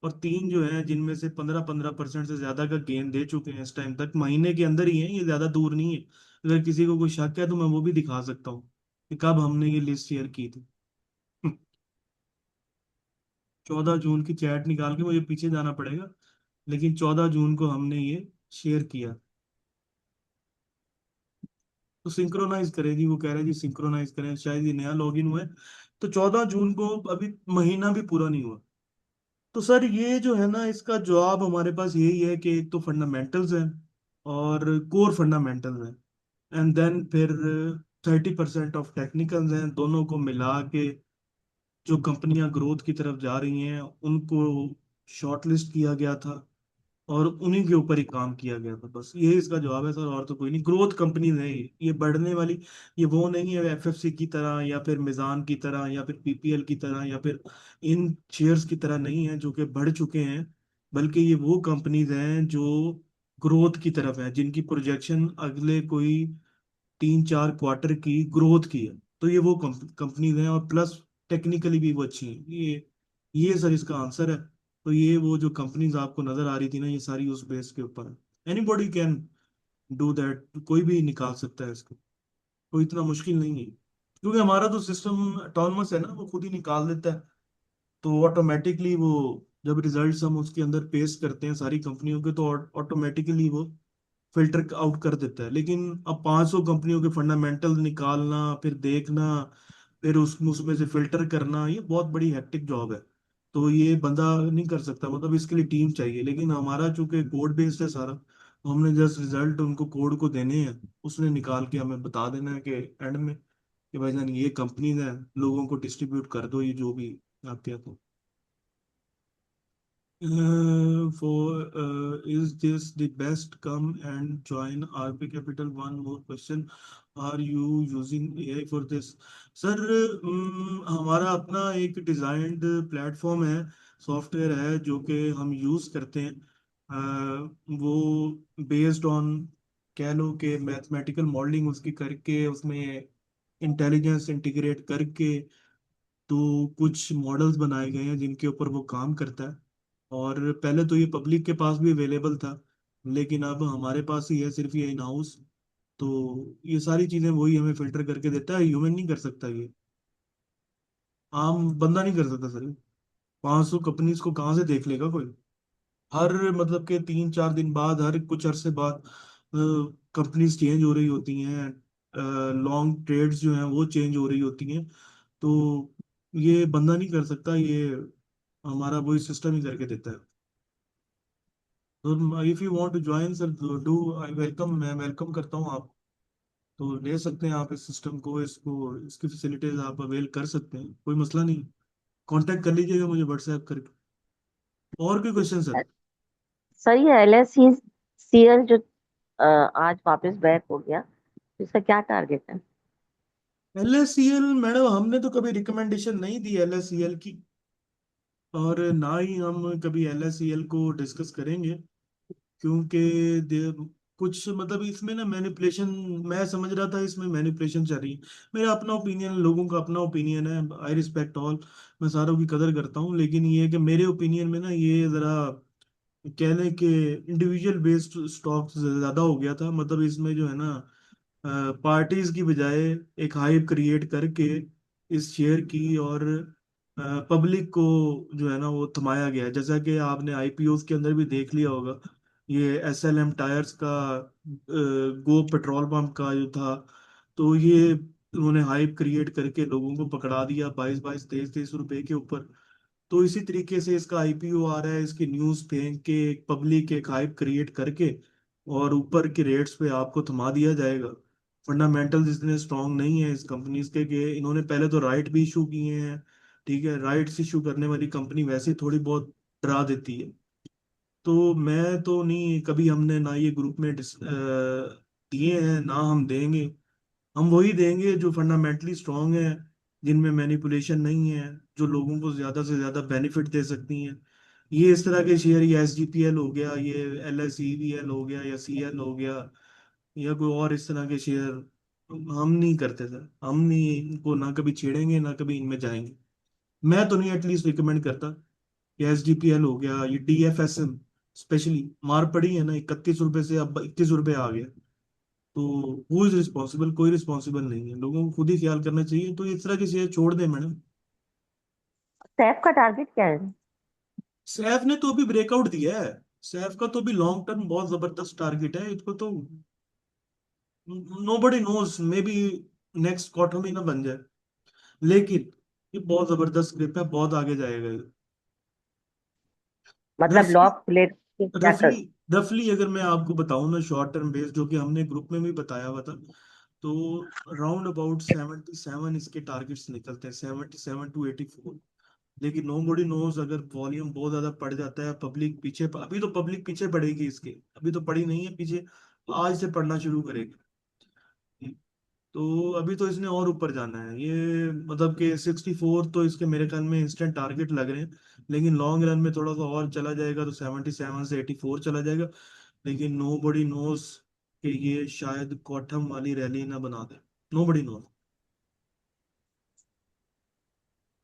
और 3 जो है जिनमें से 15-15% से ज्यादा का गेन दे चुके हैं इस टाइम तक, महीने के अंदर ही है, ये ज्यादा दूर नहीं है। अगर किसी को कोई शक है तो मैं वो भी दिखा सकता हूँ कि कब हमने ये लिस्ट शेयर की थी। 14 जून की चैट निकाल के मुझे पीछे जाना पड़ेगा, लेकिन 14 जून को हमने ये शेयर किया। तो सिंक्रोनाइज करें जी, वो कह रहे हैं जी सिंक्रोनाइज करें, शायद ये नया लॉगिन हुआ है। तो 14 जून को अभी महीना भी पूरा नहीं हुआ। तो सर ये जो है ना, इसका जवाब हमारे पास यही है कि एक तो फंडामेंटल्स है और कोर फंडामेंटल्स है, एंड देन फिर 30% ऑफ टेक्निकल्स हैं। दोनों को मिला के जो कंपनियां ग्रोथ की तरफ जा रही हैं उनको शॉर्टलिस्ट किया गया था, और उन्हीं के ऊपर ही काम किया गया था। बस यही इसका जवाब है सर, और तो कोई नहीं। ग्रोथ कंपनीज है ये बढ़ने वाली। ये वो नहीं है एफएफसी की तरह या फिर मिजान की तरह या फिर पीपीएल की तरह या फिर इन शेयर्स की तरह नहीं है जो कि बढ़ चुके हैं, बल्कि ये वो कंपनीज हैं जो ग्रोथ की तरफ है, जिनकी प्रोजेक्शन अगले कोई 3-4 क्वार्टर की ग्रोथ की है। तो ये वो कंपनीज हैं, और प्लस टेक्निकली भी वो अच्छी हैं। ये सर इसका आंसर है। तो ये वो जो कंपनीज आपको नजर आ रही थी ना, ये सारी उस बेस के ऊपर है। एनीबॉडी कैन डू दैट, कोई भी निकाल सकता है इसको, कोई इतना मुश्किल नहीं है। क्योंकि हमारा तो सिस्टम ऑटोनमस है ना, वो खुद ही निकाल देता है। तो ऑटोमेटिकली वो, जब रिजल्ट्स हम उसके अंदर पेस्ट करते हैं सारी कंपनियों के, तो ऑटोमेटिकली वो फिल्टर आउट कर देता है। लेकिन अब 500 कंपनियों के फंडामेंटल निकालना, फिर देखना, फिर उसमें से फिल्टर करना, ये बहुत बड़ी हेक्टिक जॉब है। तो ये बंदा नहीं कर सकता, मतलब इसके लिए टीम चाहिए। लेकिन हमारा चूंकि कोड बेस्ड है सारा, तो हमने जस्ट रिजल्ट उनको कोड को देने हैं, उसने निकाल के हमें बता देना है कि एंड में, कि भाईजान ये कंपनीज है, लोगों को डिस्ट्रीब्यूट कर दो ये जो भी आपके हाथों। Is this the best? Come and join RP Capital. One more question. Are you using AI for this? Sir, हमारा अपना एक डिजाइंड प्लेटफॉर्म है, सॉफ्टवेयर है जो कि हम यूज करते हैं। वो बेस्ड ऑन, कह लो कि मैथमेटिकल मॉडलिंग उसकी करके उसमें इंटेलिजेंस इंटीग्रेट करके तो कुछ मॉडल्स बनाए गए हैं जिनके ऊपर वो काम करता है। और पहले तो ये पब्लिक के पास भी अवेलेबल था, लेकिन अब हमारे पास ही है सिर्फ ये इन हाउस। तो ये सारी चीजें वही हमें फिल्टर करके देता है, ह्यूमन नहीं कर सकता ये, आम बंदा नहीं कर सकता सर। 500 कंपनीज को कहाँ से देख लेगा कोई? हर मतलब के 3-4 दिन बाद, हर कुछ अरसे बाद कंपनीज चेंज हो रही होती हैं, लॉन्ग ट्रेड्स जो हैं वो चेंज हो रही होती हैं। तो ये बंदा नहीं कर सकता, ये हमारा वही सिस्टम ही करके देता है। तो if you want to join sir, do I welcome, मैं वेलकम करता हूँ आप। तो ले सकते हैं आप इस सिस्टम को, इसको, इसकी फैसिलिटीज आप अवेल कर सकते हैं, कोई मसला नहीं। कांटेक्ट कर लीजिएगा मुझे व्हाट्सएप करके। और कोई क्वेश्चन सर? सर ये LSC CL जो आज वापस बैक हो गया, इसका क्या टारगेट है? LSCL मैडम, हमने तो कभी रिकमेंडेशन नहीं दी LSCL की, और ना ही हम कभी LSCL को डिस्कस करेंगे, क्योंकि कुछ मतलब इसमें ना मैनिपुलेशन, मैं समझ रहा था इसमें मैनिपुलेशन चल रही है। मेरा अपना ओपिनियन, लोगों का अपना ओपिनियन है, आई रिस्पेक्ट ऑल, मैं सारों की कदर करता हूँ, लेकिन ये है कि मेरे ओपिनियन में ना ये जरा, कह लें कि इंडिविजुअल बेस्ड स्टॉक्स ज्यादा हो गया था। मतलब इसमें जो है ना, पार्टीज की बजाय एक हाइप क्रिएट करके इस शेयर की, और पब्लिक को जो है ना वो थमाया गया है। जैसा कि आपने आईपीओ के अंदर भी देख लिया होगा, ये SLM टायर्स का, गो पेट्रोल पंप का जो था, तो ये उन्होंने हाइप क्रिएट करके लोगों को पकड़ा दिया 22-22 23-23 रुपए के ऊपर। तो इसी तरीके से इसका आईपीओ आ रहा है, इसकी न्यूज फेंक के पब्लिक एक हाइप क्रिएट करके और ऊपर के रेट्स पे आपको थमा दिया जाएगा। फंडामेंटल्स इतने स्ट्रांग नहीं है इस कंपनीज के कि इन्होंने पहले तो राइट भी इशू किए हैं। ठीक है, राइट्स इशू करने वाली कंपनी वैसे ही थोड़ी बहुत डरा देती है। तो मैं तो नहीं, कभी हमने ना ये ग्रुप में दिए हैं, ना हम देंगे। हम वही देंगे जो फंडामेंटली स्ट्रांग है, जिनमें मैनिपुलेशन नहीं है, जो लोगों को ज्यादा से ज्यादा बेनिफिट दे सकती हैं। ये इस तरह के शेयर, ये SGPL हो गया, ये LSEVL हो गया, या CL हो गया, या कोई और इस तरह के शेयर हम नहीं करते सर। हम नहीं इनको, ना कभी छेड़ेंगे ना कभी इनमें जाएंगे। मैं तो नहीं एटलीस्ट रिकमेंड करता। ये SGPL हो गया, ये DFSM स्पेशली मार पड़ी है ना, 31 रुपए से अब 21 रुपए आ गया। तो हु इज रिस्पॉन्सिबल? कोई रिस्पॉन्सिबल नहीं है, लोगों को खुद ही ख्याल करना चाहिए। तो इस तरह के शेयर छोड़ दें मैडम। सैफ का टारगेट क्या है? सैफ ने तो अभी ब्रेकआउट दिया है। सैफ का तो अभी लॉन्ग टर्म बहुत जबरदस्त टारगेट है, इसको तो nobody knows, maybe next quarter में ना बन जाए, लेकिन ये बहुत जबरदस्त ग्रिप है, बहुत आगे जाएगा ये। मतलब रफली लॉक खुलेगा कि क्या रफली कर? रफली अगर मैं आपको बताऊं ना, शॉर्ट टर्म बेस, जो कि हमने ग्रुप में भी बताया हुआ था, तो राउंड अबाउट 77 इसके टारगेट्स निकलते हैं, 77 to 84। लेकिन नो बडी नोज, अगर वॉल्यूम बहुत ज्यादा पड़ जाता है, पब्लिक पीछे, अभी तो पब्लिक पीछे पड़ेगी इसके, अभी तो पड़ी नहीं है पीछे, आज से पढ़ना शुरू करेगी। तो अभी तो इसने और ऊपर जाना है ये, मतलब कि 64 तो इसके मेरे ख्याल में इंस्टेंट टारगेट लग रहे हैं। लेकिन लॉन्ग रन में थोड़ा सा और चला जाएगा तो 77 से 84 चला जाएगा। लेकिन नो बडी नोज कि ये शायद कॉटम वाली रैली ना बना दे। नो बडी नोज।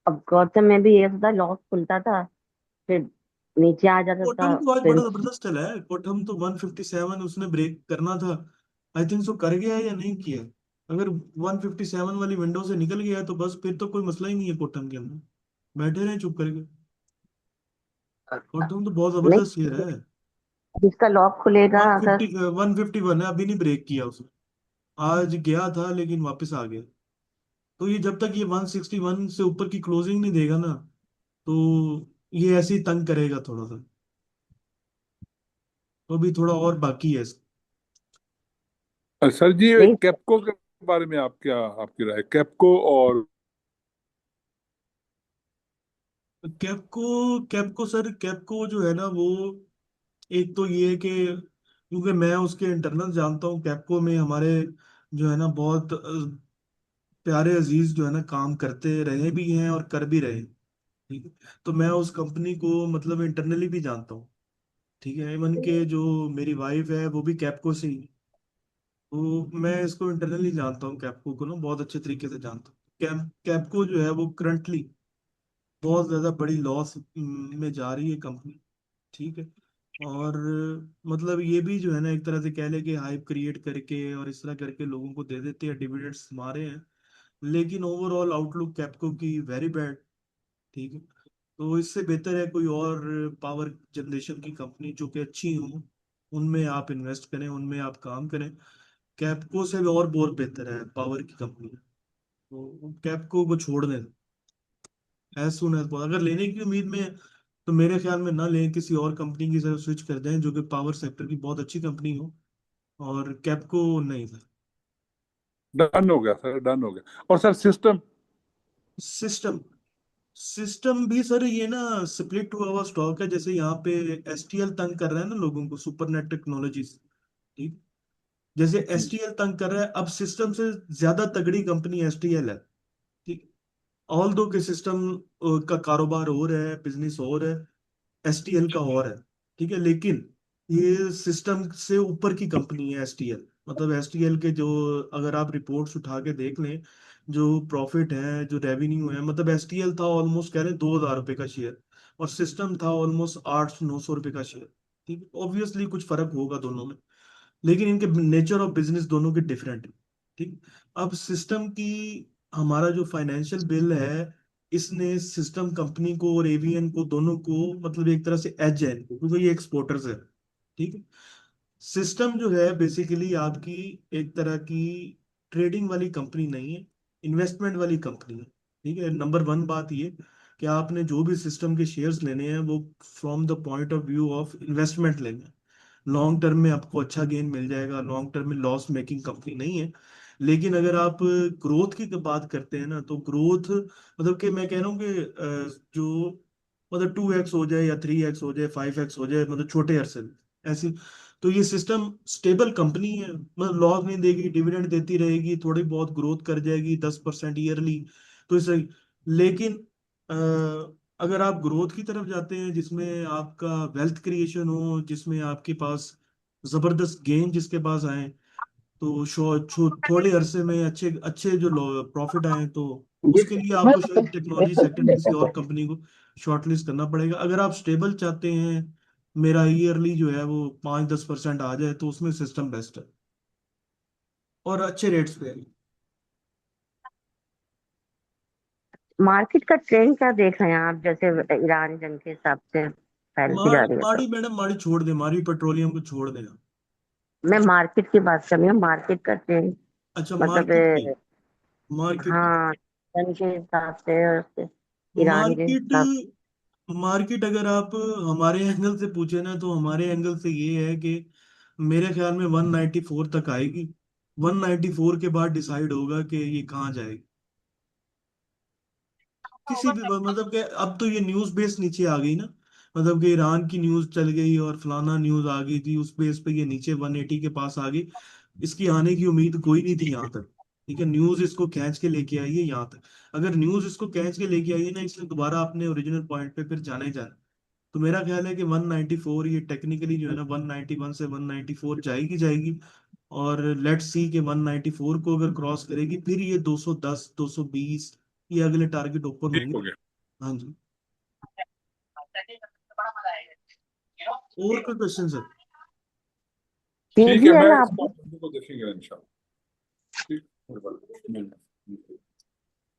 अब गौतम में भी ये होता, लॉक खुलता था, फिर नीचे आ जाता था, कोटम तो आज फिर बड़ा जबरदस्त चला है, कोटम तो 157 उसने ब्रेक करना था। आई थिंक सो कर गया है या नहीं किया। अगर 157 वाली विंडो से निकल गया है तो बस फिर तो कोई मसला ही नहीं है कोटम के अंदर, बैठे रहे चुप करके। कोटम तो बहुत नहीं, जबरदस्त शेयर है। जिसका लॉक खुलेगा अगर। 151 है, अभी नहीं ब्रेक किया उसने। आज गया था लेकिन वापस आ गया। तो ये जब तक ये 161 से ऊपर की क्लोजिंग नहीं देगा ना, तो ये ऐसे ही तंग करेगा थोड़ा सा। तो अभी थोड़ा और बाकी है। सर जी, नहीं, कैप्को के बारे में आप क्या, आपकी राय कैप्को और कैपको कैपको सर, कैपको जो है ना वो, एक तो ये है कि क्योंकि मैं उसके इंटरनल जानता हूँ, कैपको में हमारे जो है ना बहुत प्यारे अजीज जो है ना काम करते रहे भी हैं और कर भी रहे हैं। ठीक है। तो मैं उस कंपनी को मतलब इंटरनली भी जानता हूँ। ठीक है। इवन के जो मेरी वाइफ है वो भी कैपको से ही, तो मैं इसको इंटरनली जानता हूँ, कैपको को ना बहुत अच्छे तरीके से जानता हूँ। कैपको जो है वो करंटली बहुत ज्यादा बड़ी लॉस में जा रही है कंपनी। ठीक है। और मतलब ये भी जो है ना एक तरह से कह ले कि हाइप क्रिएट करके और इस तरह करके लोगों को दे देते हैं, डिविडेंड्स मारे हैं, लेकिन ओवरऑल आउटलुक कैपको की वेरी बैड। ठीक है। तो इससे बेहतर है कोई और पावर जनरेशन की कंपनी जो कि अच्छी हो, उनमें आप इन्वेस्ट करें, उनमें आप काम करें। कैपको से भी और बहुत बेहतर है पावर की कंपनी। तो कैपको को छोड़ दें एज सुन एज, अगर लेने की उम्मीद में है, तो मेरे ख्याल में ना लें, किसी और कंपनी की तरफ स्विच कर जाएं जो कि पावर सेक्टर की बहुत अच्छी कंपनी हो, और कैपको नहीं सर। डन हो गया सर, डन हो गया। और सर सिस्टम। सिस्टम सिस्टम भी सर ये ना स्प्लिट हुआ हुआ स्टॉक है, जैसे यहाँ पे एसटीएल तंग कर रहा है ना लोगों को, सुपरनेट टेक्नोलॉजीज। ठीक। जैसे एसटीएल तंग कर रहा है, अब सिस्टम से ज्यादा तगड़ी कंपनी एसटीएल है। ठीक। ऑल दो के सिस्टम का कारोबार हो रहा है, बिजनेस हो रहा है, एसटीएल का और है। ठीक है। लेकिन ये सिस्टम से ऊपर की कंपनी है एसटीएल। मतलब एसटीएल के जो, अगर आप रिपोर्ट्स उठा के देख लें, जो प्रॉफिट है, जो रेवेन्यू है, मतलब एसटीएल था ऑलमोस्ट कह रहे 2,000 रुपए का शेयर, और सिस्टम था ऑलमोस्ट 800-900 रुपए का शेयर। ठीक है। ऑब्वियसली कुछ फर्क होगा दोनों में, लेकिन इनके नेचर ऑफ बिजनेस दोनों के डिफरेंट है। ठीक। अब सिस्टम की, हमारा जो फाइनेंशियल बिल है, इसने सिस्टम कंपनी को और एवीएन को दोनों को मतलब एक तरह से एज है इनको, क्योंकि ये एक्सपोर्टर्स है। ठीक है। सिस्टम जो है बेसिकली आपकी एक तरह की ट्रेडिंग वाली कंपनी नहीं है, इन्वेस्टमेंट वाली कंपनी है। ठीक है। नंबर वन बात ये कि आपने जो भी सिस्टम के शेयर्स लेने हैं वो from the point of view of investment लेने हैं। लॉन्ग टर्म में आपको अच्छा गेन मिल जाएगा, लॉन्ग टर्म में लॉस मेकिंग कंपनी नहीं है। लेकिन अगर आप ग्रोथ की बात करते हैं ना, तो ग्रोथ मतलब कि मैं कह रहा हूँ कि जो मतलब 2x हो जाए या 3x हो जाए, 5x हो जाए, मतलब छोटे अरसे में ऐसी, तो ये सिस्टम स्टेबल कंपनी है, मतलब लॉस नहीं देगी, डिविडेंड देती रहेगी, थोड़ी बहुत ग्रोथ कर जाएगी 10% ईयरली। तो इसे, लेकिन अ, अगर आप ग्रोथ की तरफ जाते हैं जिसमें आपका वेल्थ क्रिएशन हो, जिसमें आपके पास जबरदस्त गेन जिसके पास आए, तो थोड़े अरसे में अच्छे अच्छे जो प्रॉफिट आए, तो उसके लिए आपको शायद टेक्नोलॉजी सेक्टर में किसी और कंपनी को शॉर्टलिस्ट करना पड़ेगा। अगर आप स्टेबल चाहते हैं, मेरा ईयरली जो है वो 5-10% आ जाए, तो उसमें सिस्टम बेस्ट है और अच्छे रेट्स पे है। मार्केट का ट्रेंड क्या देख रहे हैं आप, जैसे ईरान जंग के हिसाब से फैलती जा रही है तो? माड़ी मैडम, माड़ी छोड़ दे, माड़ी पेट्रोलियम को छोड़ देना। मैं मार्केट की बात कर रही हूँ, मार्केट का ट्रेंड। अच्छा, मतलब मार्केट की, मार्केट की हाँ, जंग के हिसाब से और ईरान के मार्केट हिसाब मार्केट अगर आप हमारे एंगल से पूछे ना, तो हमारे एंगल से ये है कि मेरे ख्याल में 194 तक आएगी। 194 के बाद डिसाइड होगा कि ये कहाँ जाएगी। किसी भी मतलब कि अब तो ये न्यूज बेस नीचे आ गई ना, मतलब कि ईरान की न्यूज चल गई और फलाना न्यूज आ गई थी, उस बेस पे ये नीचे 180 के पास आ गई। इसकी आने की उम्मीद कोई नहीं थी यहाँ तक। ठीक है। न्यूज इसको खींच के लेके आई है यहाँ तक। अगर न्यूज इसको खींच के लेके आई है ना, इसलिए दोबारा अपने ओरिजिनल पॉइंट पे फिर जाना ही जाना। तो मेरा ख्याल है कि 194 ये टेक्निकली जो है ना 191 से 194 जाएगी जाएगी। और लेट्स सी कि 194 को अगर क्रॉस करेगी, फिर ये 210 220 ये अगले टारगेट ओपन ठीक होंगे। हो गया। हाँ जी। और कोई क्वेश्चन सर? ठीक है, मैं पीजीएल आप, इसको बंदे को देखेंगे इंशाल्लाह। ठीक। स्ट्रीट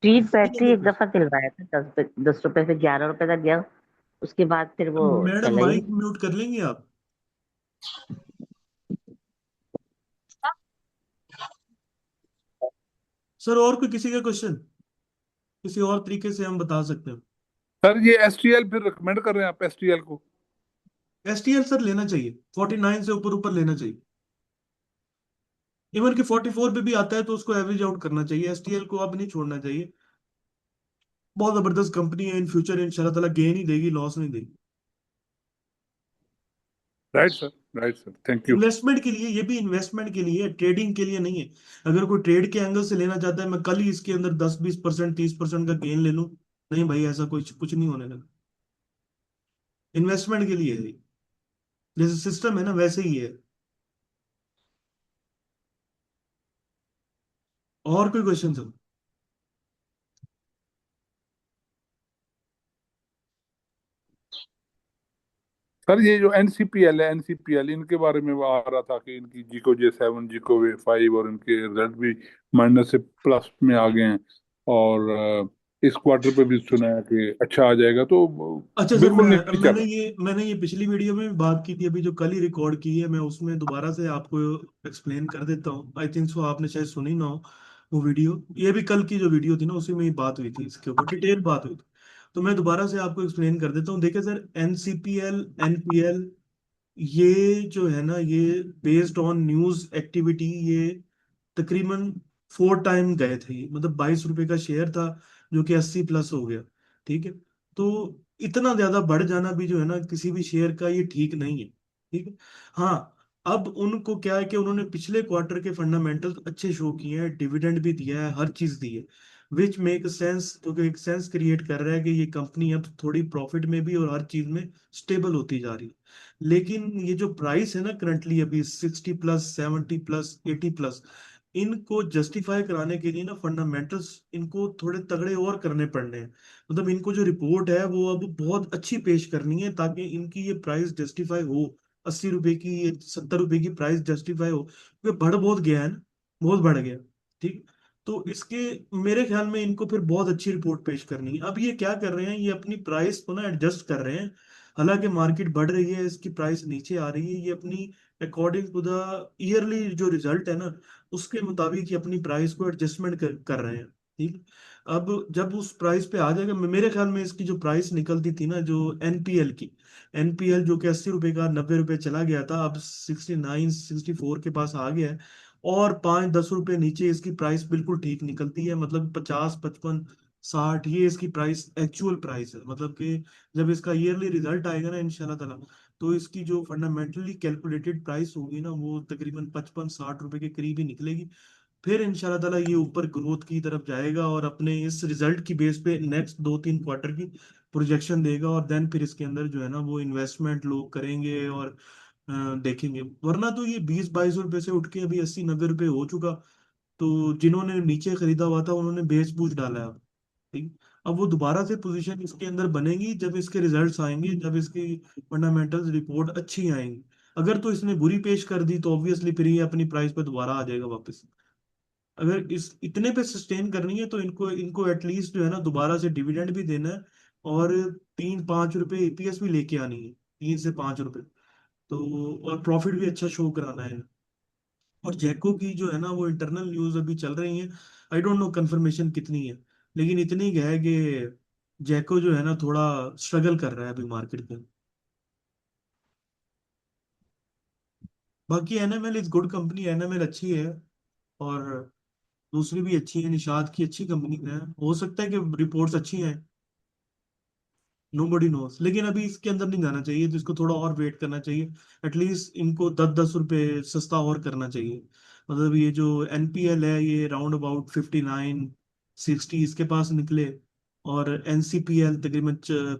तीन बैटरी अदर एक दफा क्वेश्चन। दिलवाया था, 10 रुपए से 11 रुपए तक गया। उसके बाद फिर वो मैडम चला ही माइक नहीं। म्यूट कर लेंगे आप? सर और कोई किसी का क्वेश्चन, किसी और तरीके से हम बता सकते हैं। सर ये एसटीएल फिर रिकमेंड कर रहे हैं आप एसटीएल को? एसटीएल सर लेना चाहिए, 49 से ऊपर ऊपर लेना चाहिए। इवन कि 44 पे भी आता है तो उसको एवरेज आउट करना चाहिए, एसटीएल को अब नहीं छोड़ना चाहिए। बहुत जबरदस्त कंपनी है, इन फ्यूचर इंशाल्लाह ताला गेन ही देगी, लॉस नहीं देगी। Right sir, right sir, thank you. Investment के लिए, ये भी इन्वेस्टमेंट के लिए, ट्रेडिंग के लिए नहीं है। अगर कोई ट्रेड के एंगल से लेना चाहता है, मैं कल ही इसके अंदर 10-20% 30% का गेन ले लूं, नहीं भाई, ऐसा कुछ कुछ नहीं होने लगा। इन्वेस्टमेंट के लिए है ये। जैसे सिस्टम है ना, वैसे ही है। और कोई क्वेश्चन है? सर ये जो एनसीपीएल है, एनसीपीएल इनके बारे में वो आ रहा था कि इनकी जीको J7, जीको J5 और इनके रिजल्ट भी माइनस से प्लस में आ गए हैं। और इस क्वार्टर पे भी सुना है कि अच्छा आ जाएगा, तो अच्छा सर, बिल्कुल नहीं चल रहा। मैंने ये पिछली वीडियो में भी बात की थी, अभी जो कल ही रिकॉर्ड की है, मैं उसमें दोबारा से आपको एक्सप्लेन कर देता हूँ। आई थिंक सो आपने शायद सुनी ना हो वो वीडियो। ये भी कल की जो वीडियो थी ना, उसी में ही बात हुई थी, इसके ऊपर डिटेल बात हुई थी। तो मैं दोबारा से आपको एक्सप्लेन कर देता हूँ। देखिए सर, एनसीपीएल, एनपीएल, ये जो है ना, ये बेस्ड ऑन न्यूज एक्टिविटी, ये तकरीबन 4 टाइम गए थे ये। मतलब 22 रुपए का शेयर था, जो कि 80 प्लस हो गया। ठीक है। तो इतना ज्यादा बढ़ जाना भी जो है ना, किसी भी शेयर का ये ठीक नहीं है। ठीक है। हाँ, अब उनको क्या है कि उन्होंने पिछले क्वार्टर के फंडामेंटल्स अच्छे शो किए हैं, डिविडेंड भी दिया है, हर चीज दी है, विच मेक सेंस, जो कि एक सेंस क्रिएट कर रहा है कि ये कंपनी अब थोड़ी प्रॉफिट में भी और हर चीज में स्टेबल होती जा रही है। लेकिन ये जो प्राइस है ना करंटली अभी 60 प्लस, 70 प्लस, 80 प्लस, इनको जस्टिफाई कराने के लिए ना फंडामेंटल्स इनको थोड़े तगड़े और करने पड़ने हैं। मतलब इनको जो रिपोर्ट है वो अब बहुत अच्छी पेश करनी है, ताकि इनकी ये प्राइस जस्टिफाई हो। 80 रुपए की, ये 70 रुपए की प्राइस जस्टिफाई हो, क्योंकि बढ़ बहुत गया है ना, बहुत बढ़ गया। ठीक। तो इसके, मेरे ख्याल में इनको फिर बहुत अच्छी रिपोर्ट पेश करनी है। अब ये क्या कर रहे हैं, ये अपनी प्राइस को ना एडजस्ट कर रहे हैं। हालांकि मार्केट बढ़ रही है, इसकी प्राइस नीचे आ रही है, ये अपनी अकॉर्डिंग टू द ईयरली जो रिजल्ट है ना, उसके मुताबिक ही अपनी प्राइस को एडजस्टमेंट कर रहे हैं। ठीक। अब जब उस प्राइस पे आ जाएगा, मेरे ख्याल में इसकी जो प्राइस निकलती थी ना, जो एनपीएल की, एनपीएल जो कि 80 रुपए का 90 रुपए चला गया था, अब 69-64 के पास आ गया है। और 5-10 रुपए नीचे इसकी प्राइस बिल्कुल ठीक निकलती है। मतलब 50, 55, 60, ये इसकी प्राइस एक्चुअल प्राइस है। मतलब कि जब इसका ईयरली रिजल्ट आएगा ना इंशाल्लाह ताला, तो इसकी जो फंडामेंटली कैलकुलेटेड प्राइस होगी ना, वो तकरीबन 55-60 रुपए के करीब ही निकलेगी। फिर इंशाल्लाह ताला ये ऊपर ग्रोथ की तरफ जाएगा, और अपने इस रिजल्ट की बेस पे नेक्स्ट 2-3 क्वार्टर की प्रोजेक्शन देगा, और देन फिर इसके अंदर जो है ना, वो इन्वेस्टमेंट लोग करेंगे और देखेंगे। वरना तो ये 20-22 रुपए से उठ के अभी 80-90 रुपए हो चुका। तो जिन्होंने नीचे खरीदा हुआ था, उन्होंने बेच बूच डाला है अब। ठीक। अब वो दोबारा से पोजीशन इसके अंदर बनेगी जब इसके रिजल्ट्स आएंगे, जब इसकी फंडामेंटल्स रिपोर्ट अच्छी आएंगी। अगर तो इसने बुरी पेश कर दी, तो ऑब्वियसली फिर ये अपनी प्राइस पे दोबारा आ जाएगा वापस। अगर इस इतने पे सस्टेन करनी है, तो इनको इनको एटलीस्ट जो है ना, दोबारा से डिविडेंड भी देना है, और 3-5 रुपए ईपीएस भी लेके आनी है, 3 से 5 रुपए। तो और प्रॉफिट भी अच्छा शो कराना है। और जैको की जो है ना, वो इंटरनल न्यूज अभी चल रही है, आई डोंट नो कंफर्मेशन कितनी है, लेकिन इतनी है कि जैको जो है ना, थोड़ा स्ट्रगल कर रहा है अभी मार्केट में। बाकी NML is good company, NML अच्छी है, और दूसरी भी अच्छी है, निषाद की अच्छी कंपनी है। हो सकता है कि रिपोर्ट्स अच्छी हैं, नोबडी नोस, लेकिन अभी इसके अंदर नहीं जाना चाहिए, तो इसको थोड़ा और वेट करना चाहिए। एटलीस्ट इनको 10-10 रुपए सस्ता और करना चाहिए। मतलब ये जो एनपीएल है, ये राउंड अबाउट 59-60 इसके पास निकले, और एनसीपीएल तकरीबन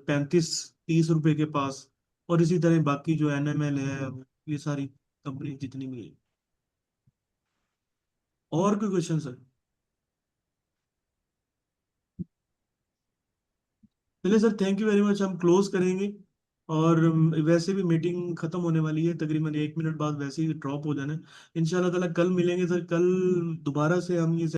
35-30 रुपए के पास। और इसी तरह बाकी जो एनएमएल है, ये सारी कंपनी जितनी भी है। और कोई क्वेश्चन सर? चलिए sir, thank you very much, हम क्लोज करेंगे। और वैसे भी मीटिंग खत्म होने वाली है, तकरीबन 1 मिनट बाद वैसे ही ड्रॉप हो जाना है। इंशाल्लाह ताला कल मिलेंगे सर, कल दोबारा से हम ये